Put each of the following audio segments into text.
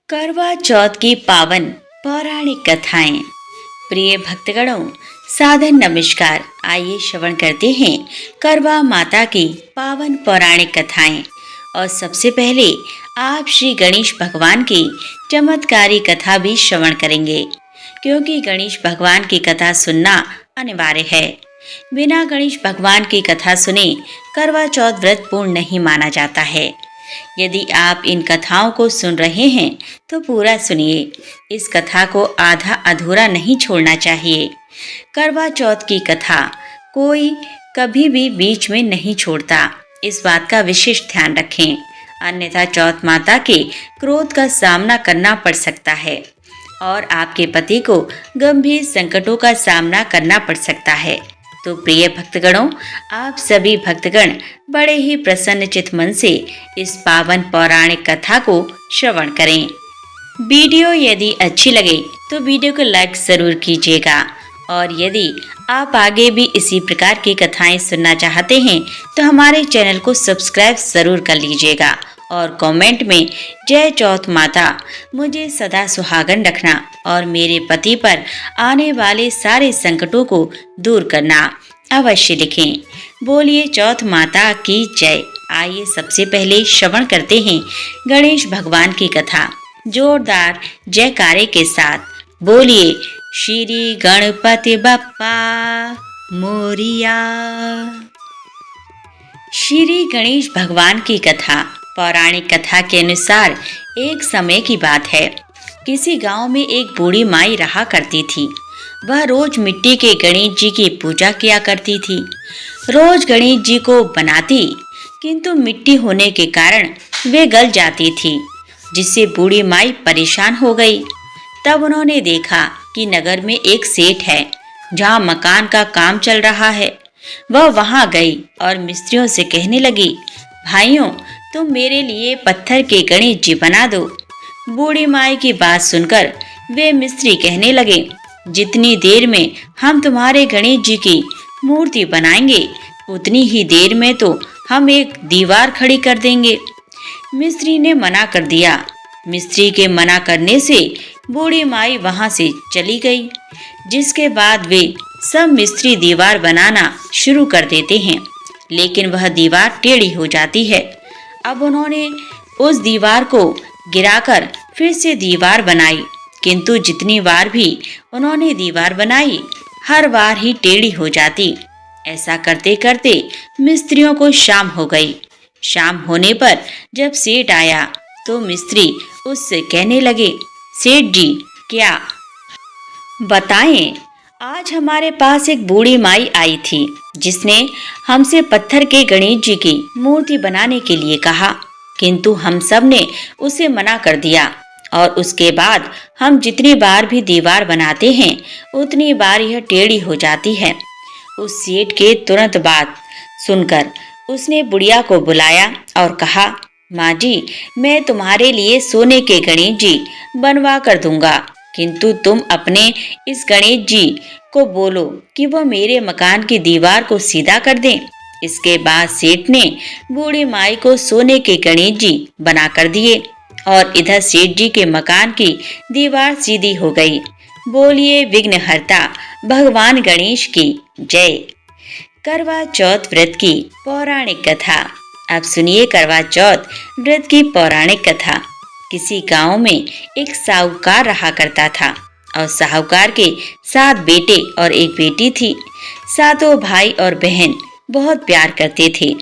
करवा चौथ की पावन पौराणिक कथाएं। प्रिय भक्तगणों, सादर नमस्कार। आइए श्रवण करते हैं करवा माता की पावन पौराणिक कथाएं। और सबसे पहले आप श्री गणेश भगवान की चमत्कारी कथा भी श्रवण करेंगे, क्योंकि गणेश भगवान की कथा सुनना अनिवार्य है। बिना गणेश भगवान की कथा सुने करवा चौथ व्रत पूर्ण नहीं माना जाता है। यदि आप इन कथाओं को सुन रहे हैं तो पूरा सुनिए। इस कथा को आधा अधूरा नहीं छोड़ना चाहिए। करवा चौथ की कथा कोई कभी भी बीच में नहीं छोड़ता, इस बात का विशेष ध्यान रखें, अन्यथा चौथ माता के क्रोध का सामना करना पड़ सकता है और आपके पति को गंभीर संकटों का सामना करना पड़ सकता है। तो प्रिय भक्तगणों, आप सभी भक्तगण बड़े ही प्रसन्नचित मन से इस पावन पौराणिक कथा को श्रवण करें। वीडियो यदि अच्छी लगे तो वीडियो को लाइक जरूर कीजिएगा, और यदि आप आगे भी इसी प्रकार की कथाएं सुनना चाहते हैं तो हमारे चैनल को सब्सक्राइब जरूर कर लीजिएगा और कमेंट में जय चौथ माता, मुझे सदा सुहागन रखना और मेरे पति पर आने वाले सारे संकटों को दूर करना अवश्य लिखें। बोलिए चौथ माता की जय। आइए सबसे पहले श्रवण करते हैं गणेश भगवान की कथा जोरदार जयकारे के साथ। बोलिए श्री गणपति बप्पा मोरिया। श्री गणेश भगवान की कथा। पौराणिक कथा के अनुसार एक समय की बात है। किसी गांव में एक बूढ़ी माई रहा करती थी। वह रोज मिट्टी के गणेश जी की पूजा किया करती थी। रोज गणेश जी को बनाती, किंतु मिट्टी होने के कारण वे गल जाती थी, जिससे बूढ़ी माई परेशान हो गई। तब उन्होंने देखा कि नगर में एक सेठ है जहां मकान का काम चल रहा है। वह वहां गई और मिस्त्रियों से कहने लगी, भाइयों, तुम मेरे लिए पत्थर के गणेश जी बना दो। बूढ़ी माई की बात सुनकर वे मिस्त्री कहने लगे, जितनी देर में हम तुम्हारे गणेश जी की मूर्ति बनाएंगे, उतनी ही देर में तो हम एक दीवार खड़ी कर देंगे। मिस्त्री ने मना कर दिया। मिस्त्री के मना करने से बूढ़ी माई वहां से चली गई, जिसके बाद वे सब मिस्त्री दीवार बनाना शुरू कर देते हैं, लेकिन वह दीवार टेढ़ी हो जाती है। अब उन्होंने उस दीवार को गिराकर फिर से दीवार बनाई, किंतु जितनी बार भी उन्होंने दीवार बनाई, हर बार ही टेढ़ी हो जाती। ऐसा करते करते मिस्त्रियों को शाम हो गई। शाम होने पर जब सेठ आया तो मिस्त्री उससे कहने लगे, सेठ जी, क्या बताएं, आज हमारे पास एक बूढ़ी माई आई थी जिसने हमसे पत्थर के गणेश जी की मूर्ति बनाने के लिए कहा, किंतु हम सब ने उसे मना कर दिया, और उसके बाद हम जितनी बार भी दीवार बनाते हैं उतनी बार यह टेढ़ी हो जाती है। उस सेठ के तुरंत बात सुनकर उसने बुढ़िया को बुलाया और कहा, माँ जी, मैं तुम्हारे लिए सोने के गणेश जी बनवा कर दूंगा, किंतु तुम अपने इस गणेश जी को बोलो कि वह मेरे मकान की दीवार को सीधा कर दें। इसके बाद सेठ ने बूढ़ी माई को सोने के गणेश जी बना कर दिए और इधर सेठ जी के मकान की दीवार सीधी हो गई। बोलिए विघ्नहर्ता भगवान गणेश की जय। करवा चौथ व्रत की पौराणिक कथा। अब सुनिए करवा चौथ व्रत की पौराणिक कथा। किसी गांव में एक साहूकार रहा करता था और साहूकार के 7 बेटे और एक बेटी थी। सातों भाई और बहन बहुत प्यार करते थे।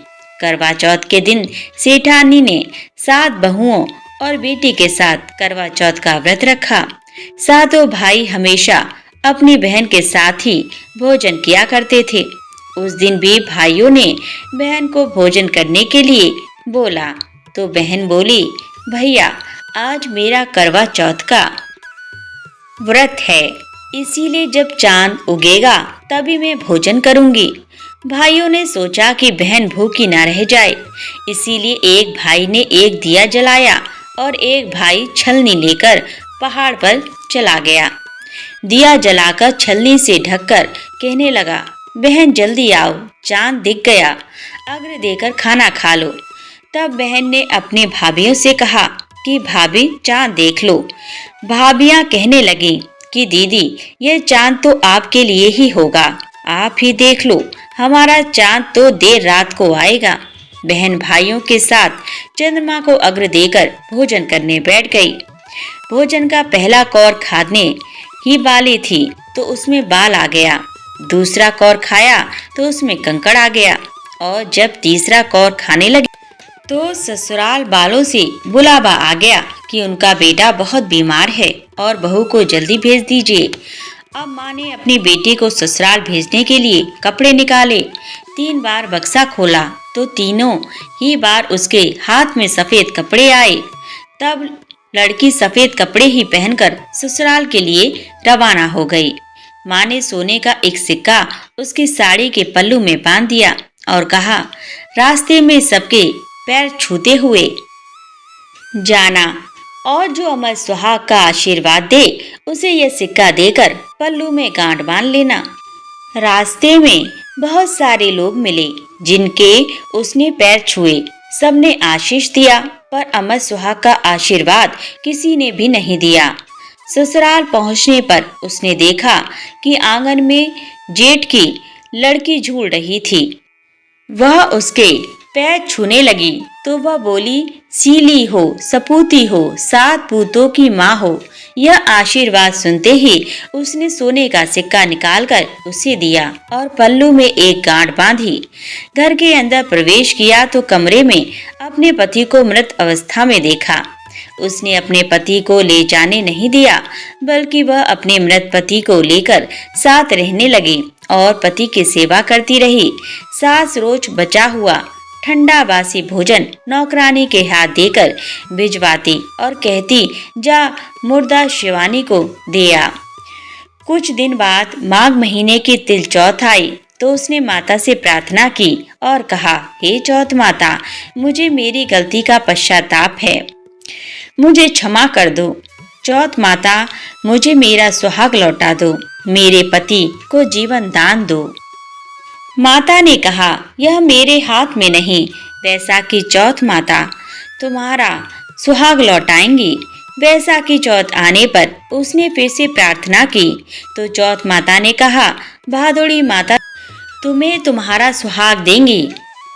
करवा चौथ के दिन सेठानी ने 7 बहुओं और बेटी के साथ करवा चौथ का व्रत रखा। सातों भाई हमेशा अपनी बहन के साथ ही भोजन किया करते थे। उस दिन भी भाइयों ने बहन को भोजन करने के लिए बोला तो बहन बोली, भैया, आज मेरा करवा चौथ का व्रत है, इसीलिए जब चांद उगेगा तभी मैं भोजन करूंगी। भाइयों ने सोचा कि बहन भूखी न रह जाए, इसीलिए एक भाई ने एक दिया जलाया और एक भाई छलनी लेकर पहाड़ पर चला गया। दिया जलाकर छलनी से ढककर कहने लगा, बहन जल्दी आओ, चांद दिख गया, अग्र देकर खाना खा लो। तब बहन ने अपने भाभीयों से कहा कि भाभी चांद देख लो। भाभियां कहने लगी कि दीदी ये चांद तो आपके लिए ही होगा, आप ही देख लो, हमारा चांद तो देर रात को आएगा। बहन भाइयों के साथ चंद्रमा को अग्र देकर भोजन करने बैठ गई। भोजन का पहला कौर खाने ही वाली थी तो उसमें बाल आ गया, दूसरा कौर खाया तो उसमें कंकड़ आ गया, और जब तीसरा कौर खाने लगी तो ससुराल वालों से बुलावा आ गया कि उनका बेटा बहुत बीमार है और बहू को जल्दी भेज दीजिए। अब माँ ने अपनी बेटी को ससुराल भेजने के लिए कपड़े निकाले। 3 बार बक्सा खोला तो तीनों ही बार उसके हाथ में सफेद कपड़े आए। तब लड़की सफेद कपड़े ही पहनकर ससुराल के लिए रवाना हो गई। माँ ने सोने का एक सिक्का उसकी साड़ी के पल्लू में बांध दिया और कहा, रास्ते में सबके पैर छूते हुए जाना, और जो अमर सुहाग का आशीर्वाद दे उसे यह सिक्का देकर पल्लू में गांठ बांध लेना। रास्ते में बहुत सारे लोग मिले जिनके उसने पैर छुए। सबने आशीष दिया, पर अमर सुहाग का आशीर्वाद किसी ने भी नहीं दिया। ससुराल पहुंचने पर उसने देखा कि आंगन में जेठ की लड़की झूल रही थी। वह उसके पैर छूने लगी तो वह बोली, सीली हो, सपूती हो, 7 पूतों की माँ हो। यह आशीर्वाद सुनते ही उसने सोने का सिक्का निकालकर उसे दिया और पल्लू में एक गांठ बांधी। घर के अंदर प्रवेश किया तो कमरे में अपने पति को मृत अवस्था में देखा। उसने अपने पति को ले जाने नहीं दिया, बल्कि वह अपने मृत पति को लेकर साथ रहने लगी और पति की सेवा करती रही। सास रोज बचा हुआ ठंडा बासी भोजन नौकरानी के हाथ देकर भिजवाती और कहती, जा मुर्दा शिवानी को दे आ। कुछ दिन बाद माघ महीने की तिल चौथ आई तो उसने माता से प्रार्थना की और कहा, हे चौथ माता, मुझे मेरी गलती का पश्चाताप है, मुझे क्षमा कर दो। चौथ माता, मुझे मेरा सुहाग लौटा दो, मेरे पति को जीवन दान दो। माता ने कहा, यह मेरे हाथ में नहीं, बैसाखी चौथ माता तुम्हारा सुहाग लौटाएंगी। बैसाखी चौथ आने पर उसने फिर से प्रार्थना की तो चौथ माता ने कहा, भादुड़ी माता तुम्हें तुम्हारा सुहाग देंगी।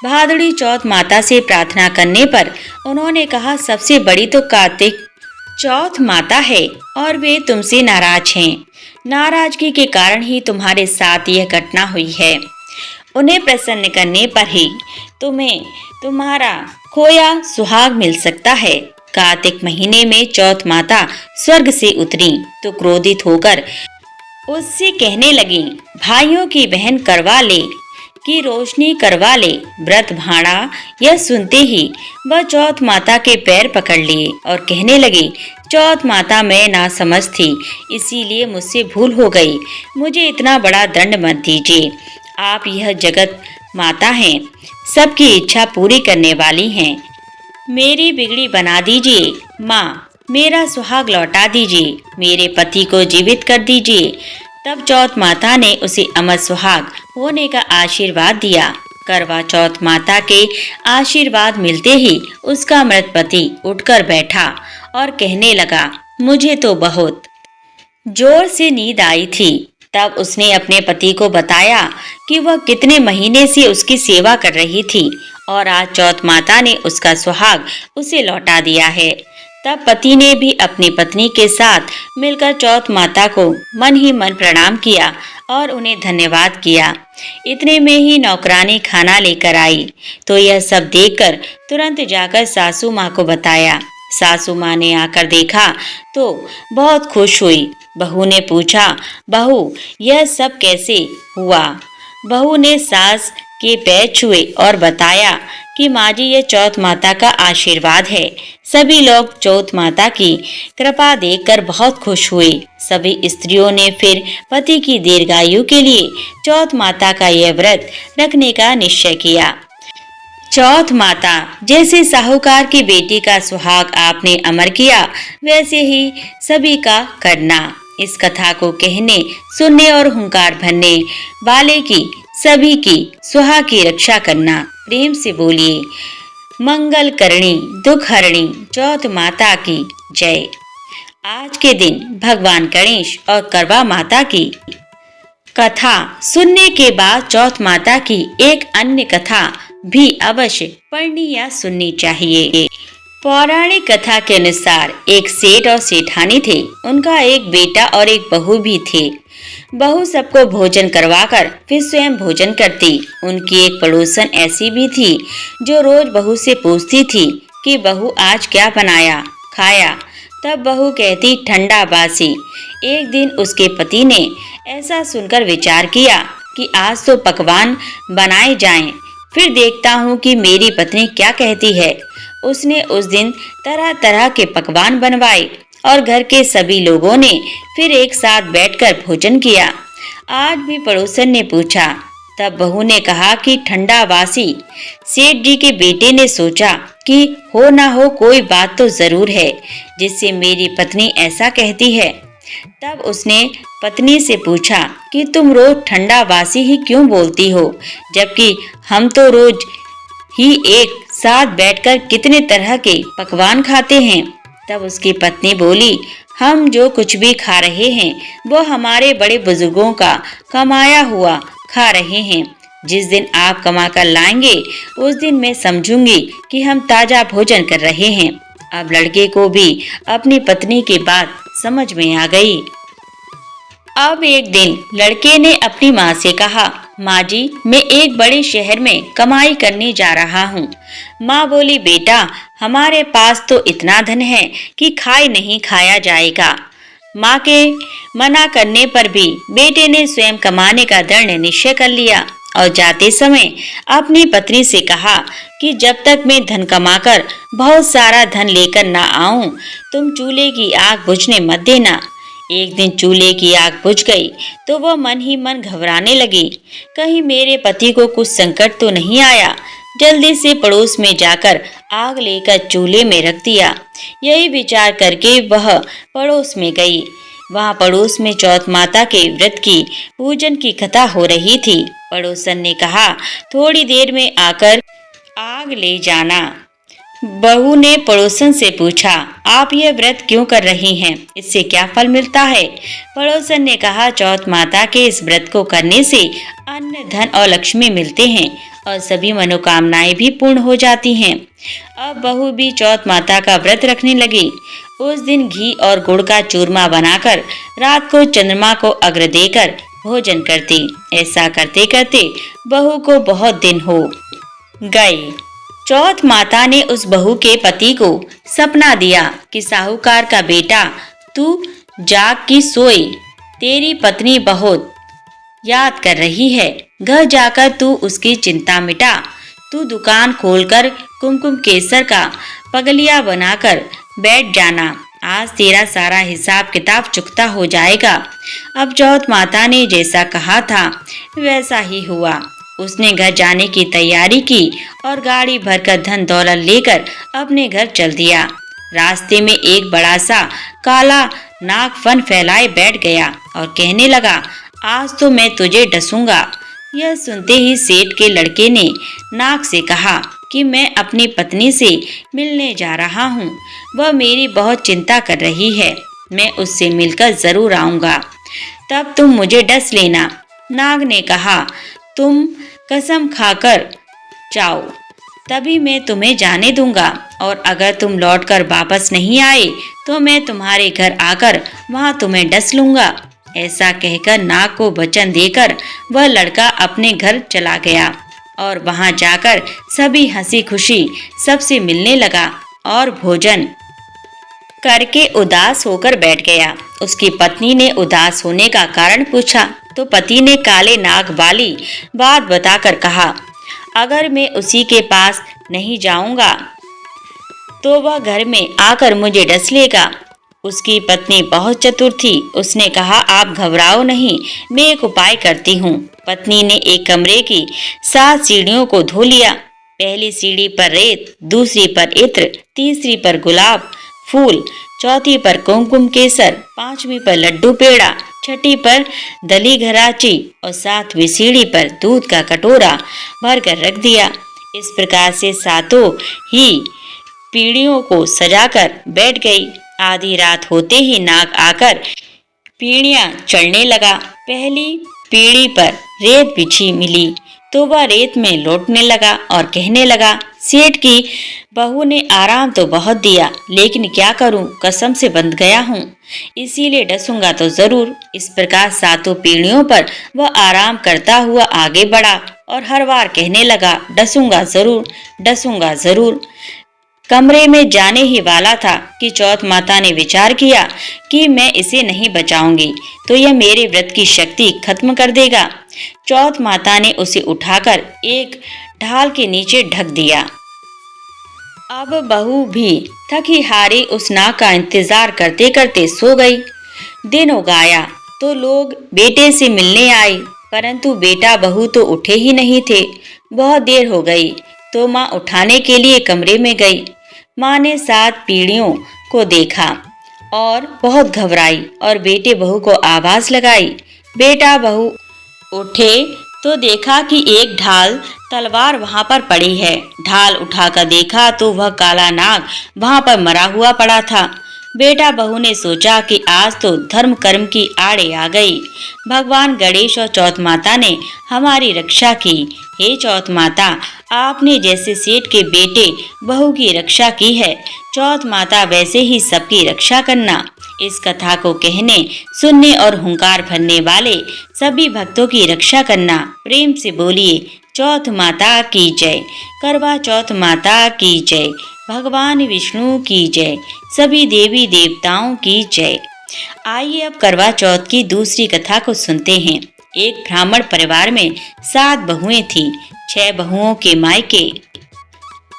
भादुड़ी चौथ माता से प्रार्थना करने पर उन्होंने कहा, सबसे बड़ी तो कार्तिक चौथ माता है और वे तुमसे नाराज हैं। नाराजगी के कारण ही तुम्हारे साथ यह घटना हुई है। उन्हें प्रसन्न करने पर ही तुम्हें तुम्हारा खोया सुहाग मिल सकता है। कार्तिक महीने में चौथ माता स्वर्ग से उतरी तो क्रोधित होकर उससे कहने लगी, भाइयों की बहन करवा ले की रोशनी करवा ले। व्रत भाड़ा यह सुनते ही वह चौथ माता के पैर पकड़ लिए और कहने लगी, चौथ माता मैं ना समझ थी, इसीलिए मुझसे भूल हो गई, मुझे इतना बड़ा दंड मत दीजिए। आप यह जगत माता हैं, सबकी इच्छा पूरी करने वाली हैं, मेरी बिगड़ी बना दीजिए। माँ, मेरा सुहाग लौटा दीजिए, मेरे पति को जीवित कर दीजिए। तब चौथ माता ने उसे अमर सुहाग होने का आशीर्वाद दिया। करवा चौथ माता के आशीर्वाद मिलते ही उसका मृत पति उठकर बैठा और कहने लगा, मुझे तो बहुत जोर से नींद आई थी। तब उसने अपने पति को बताया कि वह कितने महीने से उसकी सेवा कर रही थी और आज चौथ माता ने उसका सुहाग उसे लौटा दिया है। तब पति ने भी अपनी पत्नी के साथ मिलकर चौथ माता को मन ही मन प्रणाम किया और उन्हें धन्यवाद किया। इतने में ही नौकरानी खाना लेकर आई तो यह सब देखकर तुरंत जाकर सासू माँ को बताया। सासू माँ ने आकर देखा तो बहुत खुश हुई। बहू ने पूछा, बहू यह सब कैसे हुआ? बहू ने सास के पैर छुए और बताया कि माँ जी ये चौथ माता का आशीर्वाद है। सभी लोग चौथ माता की कृपा देखकर बहुत खुश हुए। सभी स्त्रियों ने फिर पति की दीर्घायु के लिए चौथ माता का यह व्रत रखने का निश्चय किया। चौथ माता, जैसे साहूकार की बेटी का सुहाग आपने अमर किया, वैसे ही सभी का करना। इस कथा को कहने, सुनने और हुंकार भरने वाले की सभी की सुहाग की रक्षा करना। प्रेम से बोलिए मंगल करणी दुख हरणी चौथ माता की जय। आज के दिन भगवान गणेश और करवा माता की कथा सुनने के बाद चौथ माता की एक अन्य कथा भी अवश्य पढ़नी या सुननी चाहिए। पौराणिक कथा के अनुसार एक सेठ और सेठानी थे। उनका एक बेटा और एक बहू भी थे। बहू सबको भोजन करवाकर फिर स्वयं भोजन करती। उनकी एक पड़ोसन ऐसी भी थी जो रोज बहू से पूछती थी कि बहू आज क्या बनाया खाया। तब बहू कहती ठंडा बासी। एक दिन उसके पति ने ऐसा सुनकर विचार किया कि आज तो पकवान बनाए जाएं, फिर देखता हूँ कि मेरी पत्नी क्या कहती है। उसने उस दिन तरह तरह के पकवान बनवाए और घर के सभी लोगों ने फिर एक साथ बैठकर भोजन किया। आज भी पड़ोसन ने पूछा। तब बहू ने कहा कि ठंडा बासी। सेठ जी के बेटे ने सोचा कि हो ना हो कोई बात तो जरूर है जिससे मेरी पत्नी ऐसा कहती है। तब उसने पत्नी से पूछा कि तुम रोज ठंडा बासी ही क्यों बोलती हो, जबकि हम तो रोज ही एक साथ बैठकर कितने तरह के पकवान खाते हैं। तब उसकी पत्नी बोली, हम जो कुछ भी खा रहे हैं वो हमारे बड़े बुजुर्गों का कमाया हुआ खा रहे हैं। जिस दिन आप कमा कर लाएंगे उस दिन मैं समझूंगी कि हम ताजा भोजन कर रहे हैं। अब लड़के को भी अपनी पत्नी की बात समझ में आ गई। अब एक दिन लड़के ने अपनी माँ से कहा, माँ जी मैं एक बड़े शहर में कमाई करने जा रहा हूँ। माँ बोली, बेटा हमारे पास तो इतना धन है कि खाए नहीं खाया जाएगा। माँ के मना करने पर भी बेटे ने स्वयं कमाने का दृढ़ निश्चय कर लिया और जाते समय अपनी पत्नी से कहा कि जब तक मैं धन कमाकर बहुत सारा धन लेकर ना आऊं तुम चूल्हे की आग बुझने मत देना। एक दिन चूल्हे की आग बुझ गई तो वह मन ही मन घबराने लगी, कहीं मेरे पति को कुछ संकट तो नहीं आया। जल्दी से पड़ोस में जाकर आग लेकर चूल्हे में रख दिया। यही विचार करके वह पड़ोस में गई। वहाँ पड़ोस में चौथ माता के व्रत की पूजन की कथा हो रही थी। पड़ोसन ने कहा, थोड़ी देर में आकर आग ले जाना। बहू ने पड़ोसन से पूछा, आप यह व्रत क्यों कर रही हैं? इससे क्या फल मिलता है? पड़ोसन ने कहा, चौथ माता के इस व्रत को करने से अन्न धन और लक्ष्मी मिलते हैं और सभी मनोकामनाएं भी पूर्ण हो जाती हैं। अब बहू भी चौथ माता का व्रत रखने लगी। उस दिन घी और गुड़ का चूरमा बनाकर रात को चंद्रमा को अर्घ्य देकर भोजन करती। ऐसा करते करते बहू को बहुत दिन हो गए। चौथ माता ने उस बहू के पति को सपना दिया कि साहूकार का बेटा तू जाग की सोई, तेरी पत्नी बहुत याद कर रही है। घर जाकर तू उसकी चिंता मिटा। तू दुकान खोलकर कुमकुम केसर का पगलिया बनाकर बैठ जाना। आज तेरा सारा हिसाब किताब चुकता हो जाएगा। अब चौथ माता ने जैसा कहा था वैसा ही हुआ। उसने घर जाने की तैयारी की और गाड़ी भरकर धन दौलत लेकर अपने घर चल दिया। रास्ते में एक बड़ा सा काला नाग फन फैलाए बैठ गया और कहने लगा, आज तो मैं तुझे डसूंगा। यह सुनते ही सेठ के लड़के ने नाग से कहा कि मैं अपनी पत्नी से मिलने जा रहा हूँ। वह मेरी बहुत चिंता कर रही है। मैं उससे मिलकर जरूर आऊँगा, तब तुम मुझे डस लेना। नाग ने कहा, तुम कसम खाकर जाओ तभी मैं तुम्हें जाने दूंगा, और अगर तुम लौटकर वापस नहीं आए तो मैं तुम्हारे घर आकर वहां तुम्हें डस लूंगा। ऐसा कहकर नाग को वचन देकर वह लड़का अपने घर चला गया और वहां जाकर सभी हंसी खुशी सबसे मिलने लगा और भोजन करके उदास होकर बैठ गया। उसकी पत्नी ने उदास होने का कारण पूछा तो पति ने काले नाग वाली बात बताकर कहा, अगर मैं उसी के पास नहीं जाऊंगा तो वह घर में आकर मुझे डस लेगा। उसकी पत्नी बहुत चतुर थी। उसने कहा, आप घबराओ नहीं, मैं एक उपाय करती हूँ। पत्नी ने एक कमरे की 7 सीढ़ियों को धो लिया। पहली सीढ़ी पर रेत, दूसरी पर इत्र, तीसरी पर गुलाब फूल, चौथी पर कुमकुम केसर, 5वीं पर लड्डू पेड़ा, 6ठी पर दली घराची और 7वीं सीढ़ी पर दूध का कटोरा भरकर रख दिया। इस प्रकार से सातों ही पीढ़ियों को सजाकर बैठ गई। आधी रात होते ही नाग आकर पीढ़ियां चढ़ने लगा। पहली पीढ़ी पर रेत बिछी मिली तो वह रेत में लौटने लगा और कहने लगा, सेठ की बहू ने आराम तो बहुत दिया, लेकिन क्या करूं, कसम से बंध गया हूं, इसीलिए डसूंगा तो जरूर। इस प्रकार सातों पीढ़ियों पर वह आराम करता हुआ आगे बढ़ा और हर बार कहने लगा, डसूंगा जरूर, डसूंगा जरूर। कमरे में जाने ही वाला था कि चौथ माता ने विचार किया कि मैं इसे नहीं बचाऊंगी तो यह मेरे व्रत की शक्ति खत्म कर देगा। चौथ माता ने उसे उठाकर एक ढाल के नीचे ढक दिया। अब बहू भी थकी हारी उस नाग का इंतजार करते करते सो गई। दिन उगाया तो लोग बेटे से मिलने आए, परंतु बेटा बहू तो उठे ही नहीं थे। बहुत देर हो गई तो माँ उठाने के लिए कमरे में गई। माँ ने 7 पीढ़ियों को देखा और बहुत घबराई और बेटे बहू को आवाज लगाई। बेटा बहू उठे तो देखा कि एक ढाल तलवार वहां पर पड़ी है। ढाल उठाकर देखा तो वह काला नाग वहां पर मरा हुआ पड़ा था। बेटा बहू ने सोचा कि आज तो धर्म कर्म की आड़े आ गई। भगवान गणेश और चौथ माता ने हमारी रक्षा की। हे चौथ माता, आपने जैसे सेठ के बेटे बहू की रक्षा की है, चौथ माता वैसे ही सबकी रक्षा करना। इस कथा को कहने, सुनने और हुंकार भरने वाले सभी भक्तों की रक्षा करना। प्रेम से बोलिए, चौथ माता की जय, करवा चौथ माता की जय, भगवान विष्णु की जय, सभी देवी देवताओं की जय। आइए अब करवा चौथ की दूसरी कथा को सुनते हैं। एक ब्राह्मण परिवार में 7 बहुएं थी। 6 बहुओं के मायके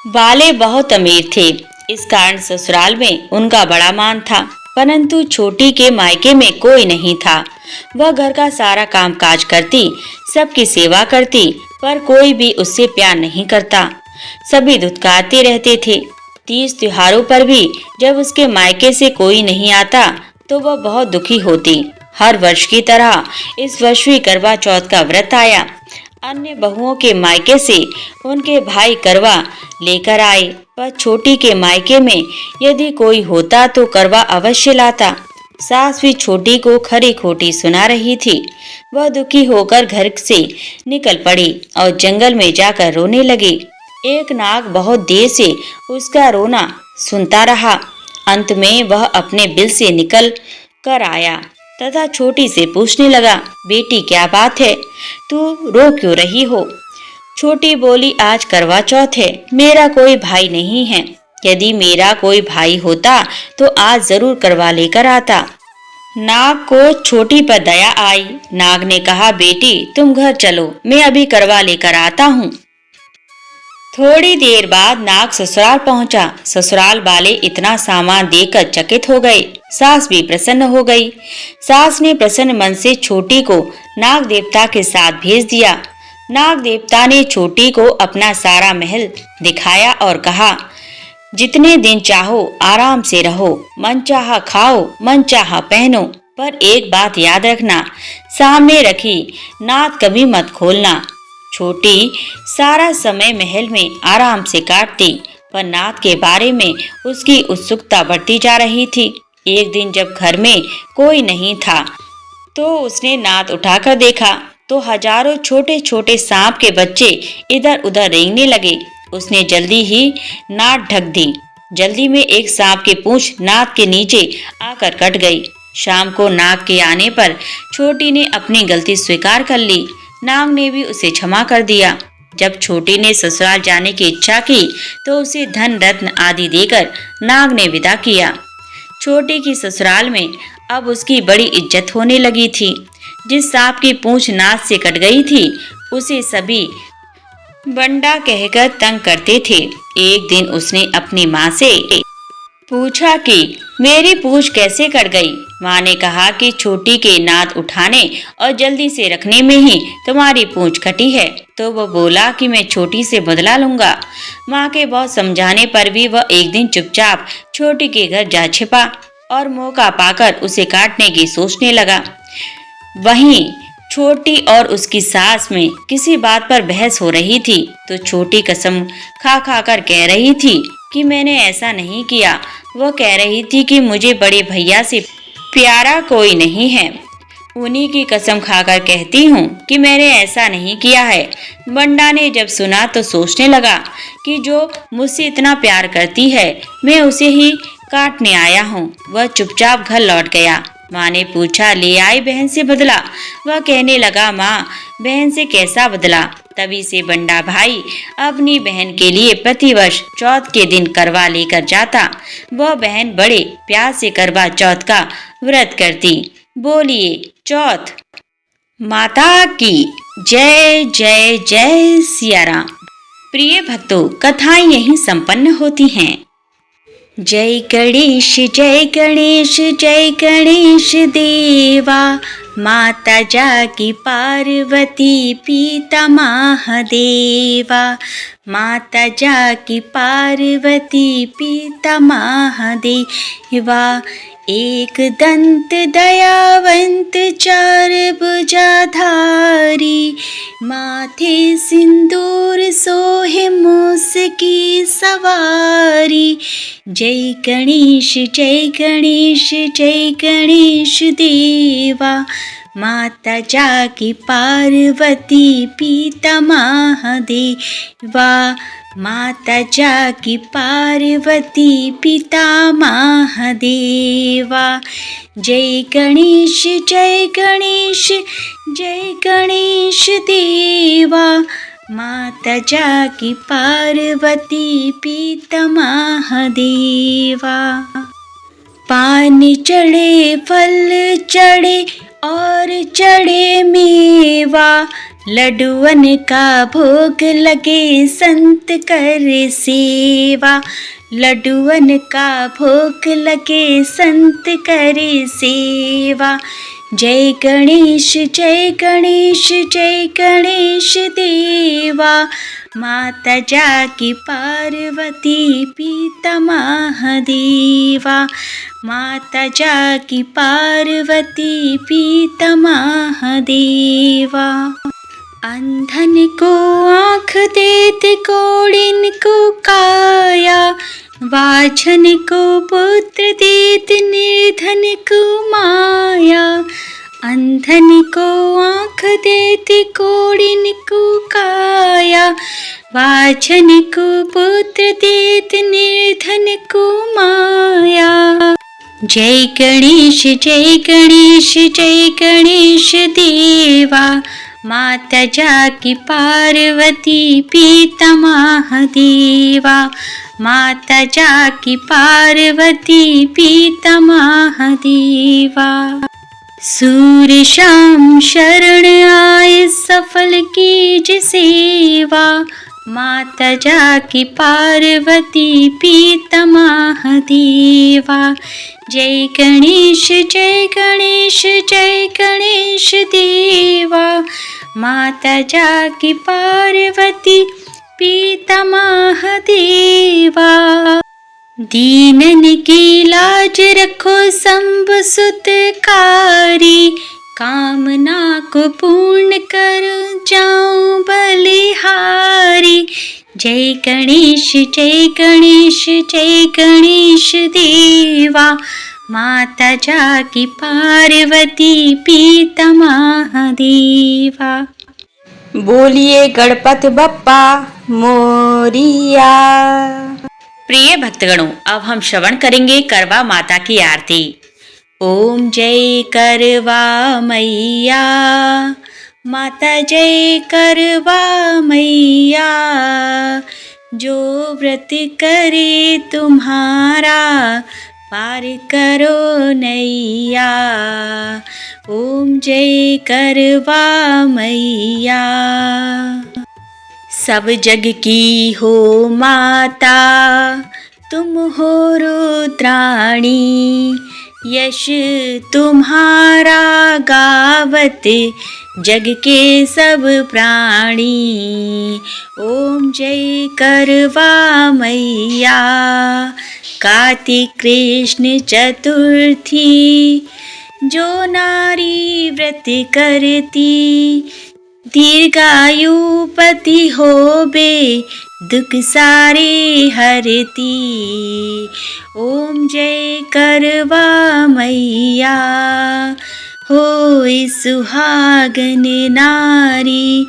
वाले बहुत अमीर थे, इस कारण ससुराल में उनका बड़ा मान था, परंतु छोटी के मायके में कोई नहीं था। वह घर का सारा काम काज करती, सबकी सेवा करती, पर कोई भी उससे प्यार नहीं करता। सभी धुतकारते रहते थे। 30 त्योहारों पर भी जब उसके मायके से कोई नहीं आता तो वह बहुत दुखी होती। हर वर्ष की तरह इस वर्ष भी करवा चौथ का व्रत आया। अन्य बहुओं के मायके से उनके भाई करवा लेकर आए, पर छोटी के मायके में यदि कोई होता तो करवा अवश्य लाता। सास भी छोटी को खरी खोटी सुना रही थी। वह दुखी होकर घर से निकल पड़ी और जंगल में जाकर रोने लगी। एक नाग बहुत देर से उसका रोना सुनता रहा। अंत में वह अपने बिल से निकल कर आया तथा छोटी से पूछने लगा, बेटी क्या बात है, तू रो क्यों रही हो? छोटी बोली, आज करवा चौथ है, मेरा कोई भाई नहीं है। यदि मेरा कोई भाई होता तो आज जरूर करवा लेकर आता। नाग को छोटी पर दया आई। नाग ने कहा, बेटी तुम घर चलो, मैं अभी करवा लेकर आता हूँ। थोड़ी देर बाद नाग ससुराल पहुंचा। ससुराल वाले इतना सामान देखकर चकित हो गए। सास भी प्रसन्न हो गई। सास ने प्रसन्न मन से छोटी को नाग देवता के साथ भेज दिया। नाग देवता ने छोटी को अपना सारा महल दिखाया और कहा, जितने दिन चाहो आराम से रहो, मन चाहा खाओ, मन चाहा पहनो, पर एक बात याद रखना, सामने रखी नाद कभी मत खोलना। छोटी सारा समय महल में आराम से काटती, पर नाद के बारे में उसकी उत्सुकता बढ़ती जा रही थी। एक दिन जब घर में कोई नहीं था तो उसने नाद उठाकर देखा तो हजारों छोटे छोटे सांप के बच्चे इधर उधर रेंगने लगे। उसने जल्दी ही नाद ढक दी। जल्दी में एक सांप की पूंछ नाद के नीचे आकर कट गई। शाम को नाग के आने पर छोटी ने अपनी गलती स्वीकार कर ली। नाग ने भी उसे क्षमा कर दिया। जब छोटी ने ससुराल जाने की इच्छा की तो उसे धन रत्न आदि देकर नाग ने विदा किया। छोटी की ससुराल में अब उसकी बड़ी इज्जत होने लगी थी। जिस सांप की पूंछ नाद से कट गई थी उसे सभी बंडा कहकर तंग करते थे। एक दिन उसने अपनी माँ से पूछा कि मेरी पूंछ कैसे कट गई। माँ ने कहा कि छोटी के नाद उठाने और जल्दी से रखने में ही तुम्हारी पूंछ कटी है। तो वह बोला कि मैं छोटी से बदला लूंगा। माँ के बहुत समझाने पर भी वह एक दिन चुपचाप छोटी के घर जा छिपा और मौका पाकर उसे काटने की सोचने लगा। वहीं छोटी और उसकी सास में किसी बात पर बहस हो रही थी तो छोटी कसम खा खा कर कह रही थी कि मैंने ऐसा नहीं किया। वह कह रही थी कि मुझे बड़े भैया से प्यारा कोई नहीं है। उन्हीं की कसम खाकर कहती हूँ कि मैंने ऐसा नहीं किया है। बंडा ने जब सुना तो सोचने लगा कि जो मुझसे इतना प्यार करती है मैं उसे ही काटने आया हूँ। वह चुपचाप घर लौट गया। माँ ने पूछा, ले आई बहन से बदला? वह कहने लगा, माँ बहन से कैसा बदला? तभी से बंडा भाई अपनी बहन के लिए प्रतिवर्ष चौथ के दिन करवा लेकर जाता। वह बहन बड़े प्यार से करवा चौथ का व्रत करती। बोलिए चौथ माता की जय जय जय सिया राम। प्रिय भक्तों, कथाएं यहीं संपन्न होती हैं। जय गणेश जय गणेश जय गणेश देवा, माता जाकी पार्वती पिता महादेवा। माता जाकी पार्वती पिता महादेवा। एक दंत दयावंत चार भुजाधारी, माथे सिंदूर सोहे मूस की सवारी। जय गणेश जय गणेश जय गणेश देवा, माता जाकी पार्वती पिता महादेवा। माता जाकी पार्वती पिता महादेवा। जय गणेश जय गणेश जय गणेश देवा, माता जाकी पार्वती पिता महादेवा। पान चढ़े फल चढ़े और चढ़े मेवा, लड्डुअन का भोग लगे संत कर सेवा। लड्डुअन का भोग लगे संत कर सेवा। जय गणेश जय गणेश जय गणेश देवा, माता जाकी पार्वती पिता महादेवा। माता जाकी पार्वती पिता महादेवा। अंधन को आँख देते कोढ़िन को काया, वाझन को पुत्र देते निर्धन को माया। अंधन को आँख देते कोढ़िन को काया, वाझन को पुत्र देते निर्धन को माया। जय गणेश जय गणेश जय गणेश देवा, माता जाकी पार्वती पिता महादेवा। माता जाकी पार्वती पिता महादेवा। सूर्य शाम शरण आए सफल कीज सेवा, माता जाकी पार्वती पिता महादेवा। जय गणेश जय गणेश जय गणेश देवा, माता जाकी पार्वती पिता महादेवा। दीनन की लाज रखो शंभ सुतकारी, कामना को पूर्ण कर जाऊं बलिहारी। जय गणेश जय गणेश जय गणेश देवा, माता जाकी पार्वती पिता महादेवा। बोलिए गणपति बप्पा मोरिया। प्रिय भक्तगणों, अब हम श्रवण करेंगे करवा माता की आरती। ओम जय करवा मैया, माता जय करवा मैया। जो व्रत करे तुम्हारा पार करो नैया। ओम जय करवा मैया। सब जग की हो माता, तुम हो रुद्राणी। यश तुम्हारा गावत जग के सब प्राणी। ओम जय करवा मैया। कार्तिक कृष्ण चतुर्थी जो नारी व्रत करती दीर्घायु पति होबे दुख सारे हरती। ओम जय करवा मैया होय सुहागन नारी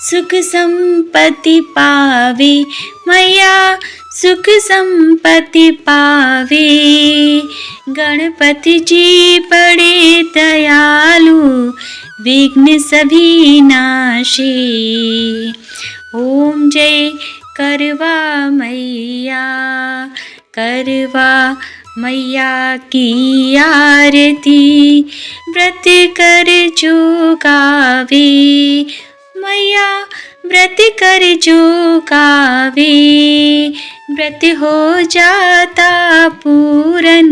सुख संपत्ति पावे मैया सुख संपत्ति पावे। गणपति जी बड़े दयालु विघ्न सभी नाशे। ओम जय करवा मैया करवा मैया की आरती व्रत कर जो गावे मैया व्रत कर जो गावे। व्रत हो जाता पूरन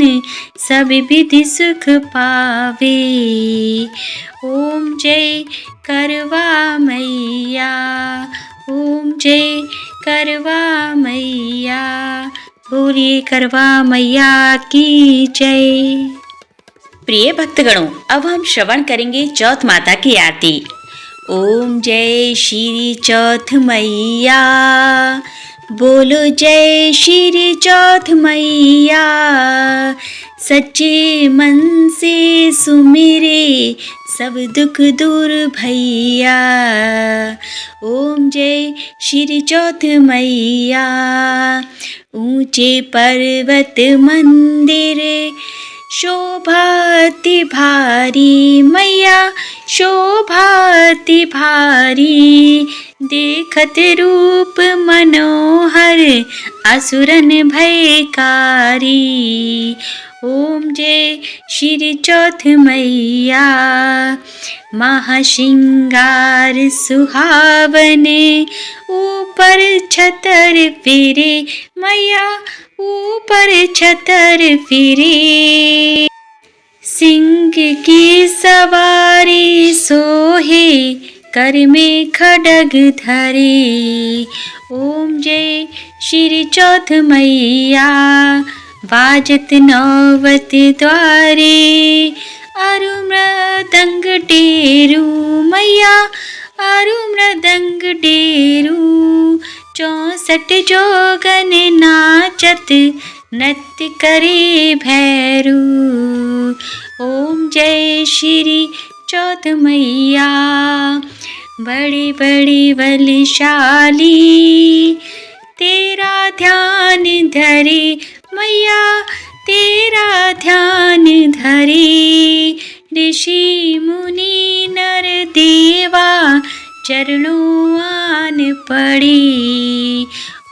सब विधि सुख पावे। ओम जय करवा मैया ओम जय करवा मैया बोलिए करवा मैया की जय। प्रिय भक्तगणों, अब हम श्रवण करेंगे चौथ माता की आरती। ओम जय श्री चौथ मैया बोलो जय श्री चौथ मैया। सच्चे मन से सुमिरे सब दुख दूर भैया। ओम जय श्री चौथ मैया। ऊंचे पर्वत मंदिर शोभाति भारी मैया शोभाति भारी। देखत रूप मनोहर असुरन भयकारी। ओम जय श्री चौथ मैया। महाशिंगार सुहावने ऊपर छतर फिरे मैया ऊपर छतर फिरे। सिंह की सवारी सोहे कर में खड्ग धरे। ओम जय श्री चौथ मैया। बाजत नौवत द्वारे अरु मृदंग डेरू मैया अरु मृदंग डेरू। 64 जोगन नाचत नृत्य करे भैरू। ओम जय श्री चौथ मैया। बड़ी बड़ी बलशाली तेरा ध्यान धरे मैया तेरा ध्यान धरे। ऋषि मुनि नर देवा चरणों आन पड़े।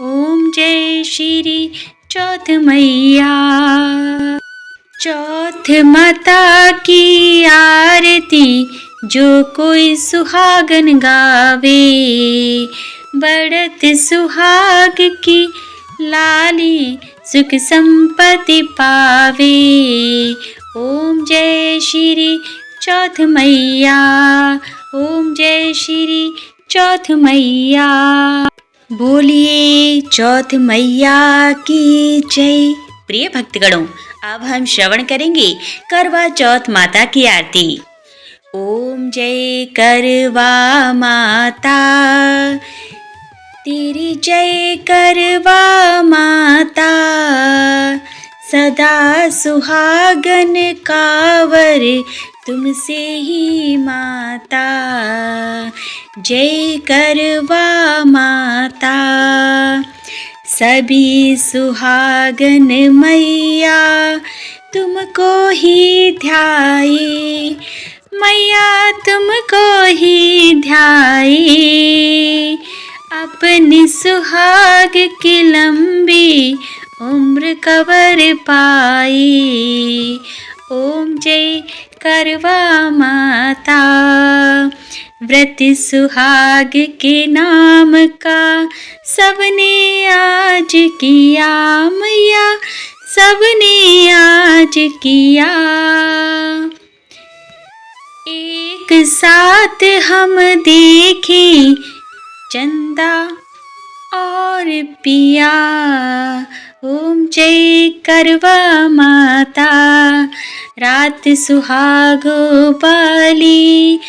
ओम जय श्री चौथ मैया। चौथ माता की आरती जो कोई सुहागन गावे। बढ़त सुहाग की लाली सुख संपत्ति पावे। ओम जय श्री चौथ मैया ओम जय श्री चौथ मैया। बोलिए चौथ मैया की जय। प्रिय भक्तगणों, अब हम श्रवण करेंगे करवा चौथ माता की आरती। ओम जय करवा माता तेरी जय करवा माता। सदा सुहागन कावर तुमसे ही माता। जय करवा माता। सभी सुहागन मैया तुमको ही ध्याए मैया तुमको ही ध्याए। अपनी सुहाग की लंबी उम्र कवर पाए। ओम जय करवा माता। व्रत सुहाग के नाम का सबने आज किया मैया सबने आज किया। एक साथ हम देखें चंदा और पिया। ओम जय करवा माता, रात सुहागो पाली,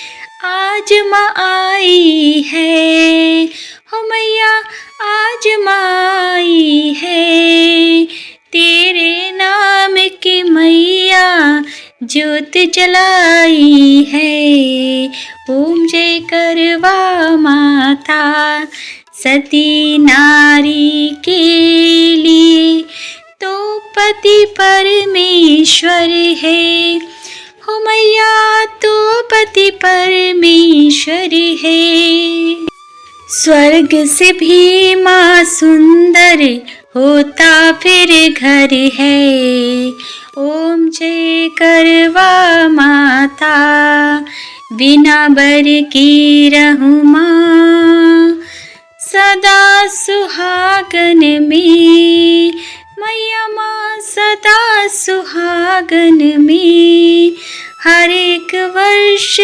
आज माँ आई है, हो मैया आज माँ आई है। तेरे नाम की मैया ज्योत जलाई है। ओम जय करवा माता, सती नारी के लिए तो पति परमेश्वर है, हो मैया तो पति परमेश्वर है। स्वर्ग से भी माँ सुंदर होता फिर घर है। ओम जय करवा माता, बिना बर की रहूं माँ, सदा सुहागन में, मैया माँ सदा सुहागन में। हर एक वर्ष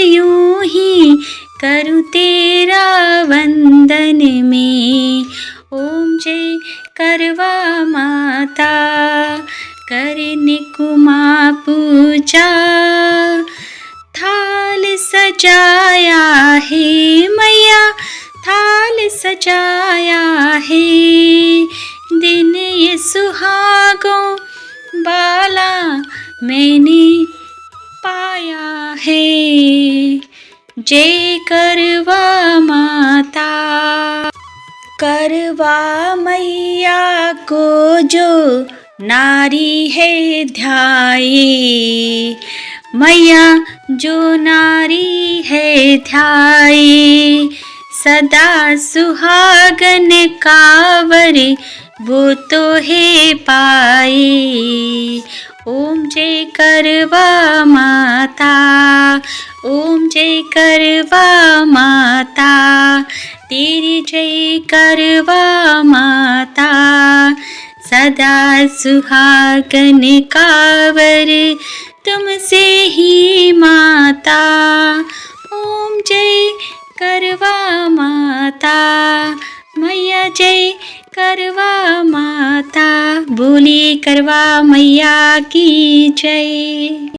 यूं ही करूँ तेरा वंदन में। ओम जय करवा माता, करने को माँ पूजा, थाल सजाया है मैया, थाल सजाया है। दिन ये सुहागों बाला मैंने पाया है। जय करवा माता, करवा मैया को जो नारी है ध्याए, मैया जो नारी है ध्याए, सदा सुहागन कावर वो तो है पाए। ओम जय करवा माता, ओम जय करवा माता, तेरी जय करवा माता, सदा सुहागन कावर तुमसे ही माता। ओम जय करवा माता, मैया जय करवा माता, बोली करवा मैया की जय।